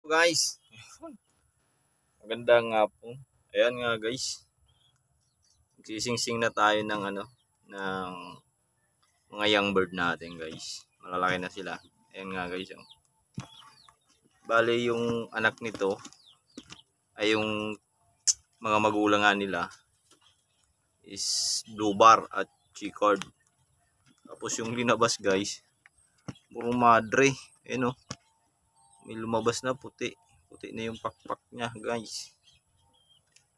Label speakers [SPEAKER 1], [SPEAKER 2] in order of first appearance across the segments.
[SPEAKER 1] Guys, magandang nga po. Ayan nga guys, sising-sing na tayo ng ng mga young bird natin guys. Malalaki na sila. Ayan nga guys. Oh. Bale yung anak nito ay yung mga magulang nga nila is blue bar at chicard. Tapos yung linabas guys, puro madre. Ayan oh. May lumabas na puti. Puti na yung pakpak niya guys.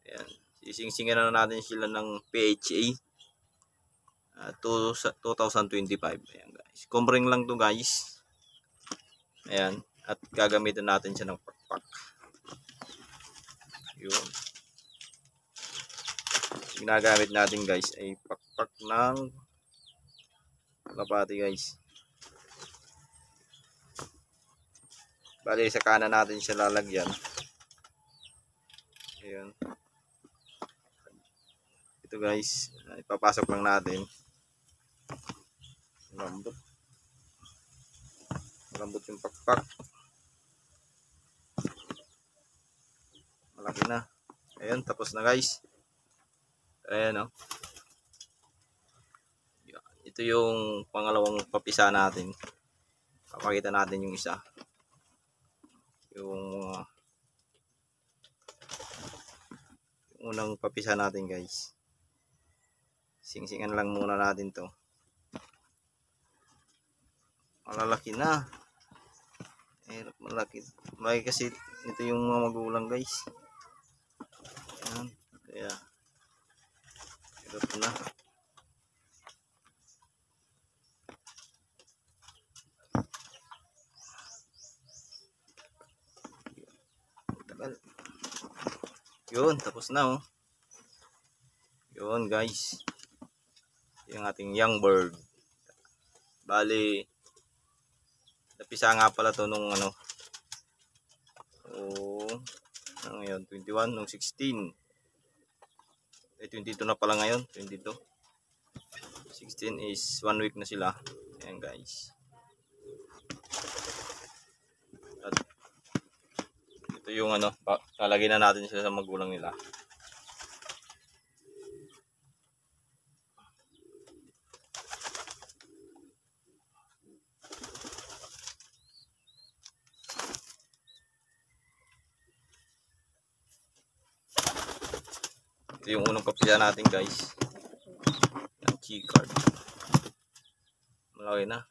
[SPEAKER 1] Ayan. Sising-singan na natin sila ng PHA 2025. Ayan guys. Kumbring lang to guys. Ayan. At gagamitin natin siya ng pakpak. Yun. Ginagamit natin guys ay pakpak ng kalapati guys. Bali sa kanan natin siya lalagyan. Ayan. Ito guys, ipapasok lang natin. Malambot. Malambot yung pakpak. Malaki na. Ayan, tapos na guys. Ayan o. Ito yung pangalawang papisa natin. Papakita natin yung isa. Yung unang papisa natin guys. Singsingan lang muna natin to. Malalaki na. Malaki kasi ito yung mga magulang guys. Ayan. Kaya hirap na. Yun, tapos na oh. Yun guys. Yung ating young bird. Bali, napisa nga pala to nung ngayon, 21, nung 16. 22 na pala ngayon, 22. 16 is 1 week na sila. Ayan guys. At ito yung lalagyan na natin sila sa magulang nila. Ito yung unang papila natin guys. Yung chicard. Malaki na.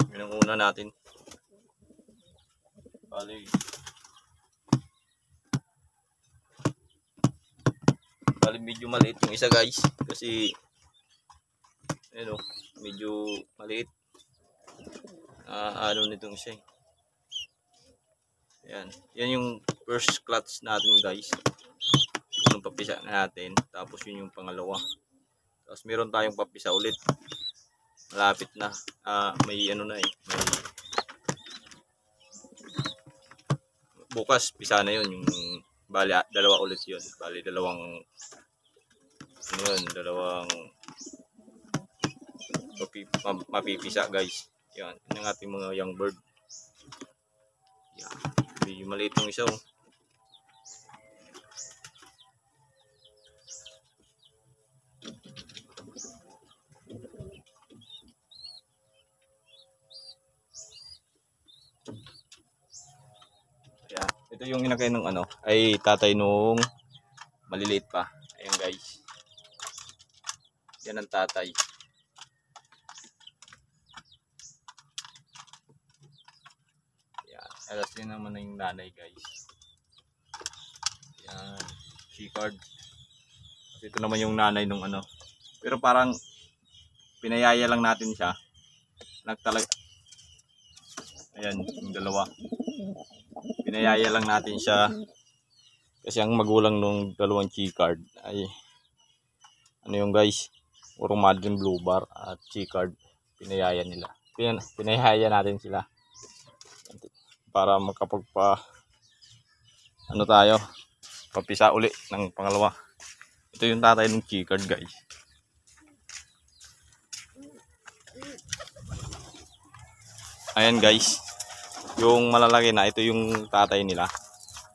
[SPEAKER 1] Yun ang una natin. Bali medyo maliit yung isa guys. Kasi medyo maliit. Nitong isa eh. Ayan. Yan yung first clutch natin guys. Yung papisa natin. Tapos yun yung pangalawa. Tapos meron tayong papisa ulit. Malapit na. May na eh. Bukas pisa na yun. Yung bali dalawa ulit yun. Bali dalawang mapipisa guys. Yan. Yan ang ating mga young bird. Yan. Medyo maliit yung isa oh. Ayan. Ito yung inakay nung ay tatay nung maliliit pa. Ayan guys. Yan ang tatay. Ayan. Alas din naman na yung nanay guys. Ayan. Chicard. Ito naman yung nanay nung Pero parang pinayaya lang natin siya. Nagtalag. Ayan, yung dalawa. Pinayaya lang natin siya. Kasi ang magulang nung dalawang chicard ay yung guys, puro Madrin blue bar at chicard. Pinayaya nila. Pinayaya natin sila. Para makapagpa tayo. Papisa uli ng pangalawa. Ito yung tatay ng chicard guys. Ayan guys. Yung malalaki na, ito yung tatay nila.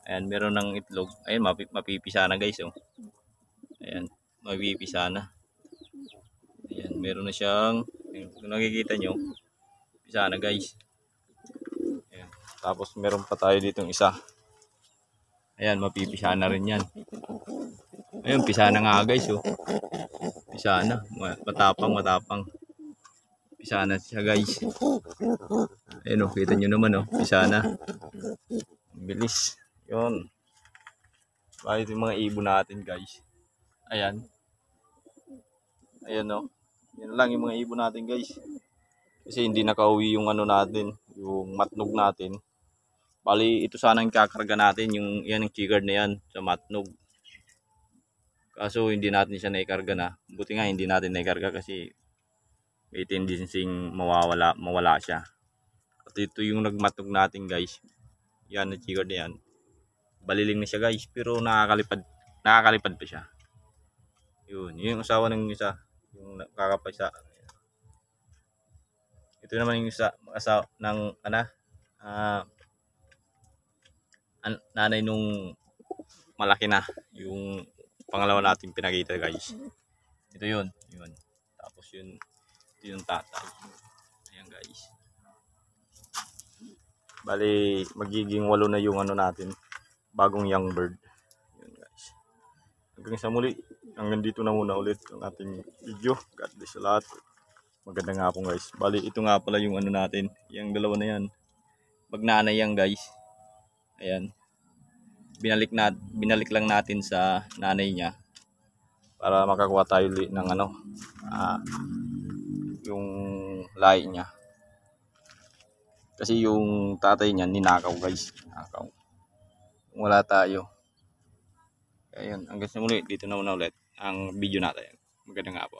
[SPEAKER 1] Ayan, meron ng itlog. Ayan, mapipisa na guys. Oh. Ayan, mapipisa na. Ayan, meron na siyang, kung nakikita nyo, pisa na guys. Ayan. Tapos meron pa tayo ditong isa. Ayan, mapipisa na rin yan. Ayun, pisa na nga guys. Oh. Pisa na. Matapang. Pisa na siya guys. Ayun, oh, kita nyo naman. Oh, pisa na. Bilis. Yun. Bakit yung mga ibon natin guys. Ayan. Ayan o. Yan lang yung mga ibon natin guys. Kasi hindi nakauwi yung ano natin. Yung matnog natin. Bali ito sana yung kakarga natin. Yung yan yung chigard na yan sa matnog. Kaso hindi natin siya naikarga na. Buti nga hindi natin naikarga kasi may tendency mawala siya. At ito yung nagmatnog natin guys. Yan yung chigard na yan. Baliling na siya guys. Pero nakakalipad pa siya. Yun yung asawa ng isa. Yung kakapasa. Ito naman yung isa asawa ng nanay nung malaki na. Yung pangalawa natin pinakita guys. Ito yun. Tapos ito yung tatay. Ayan guys. Bali magiging 8 na yung ano natin. Bagong young bird. Yun guys. Hanggang sa muli. Hanggang dito na muna ulit ang ating video. God bless sa lahat. Maganda nga po guys. Bali ito nga pala yung ano natin. Yung dalawa na yan. Magnanay yan guys. Ayan. Binalik lang natin sa nanay niya. Para makakuha tayo ng ano. Yung lahi niya. Kasi yung tatay niya ninakaw guys. Ninakaw. Wala tayo. Ayun. Hanggang sa muli. Dito na muna ulit ang video natin. Maganda nga po.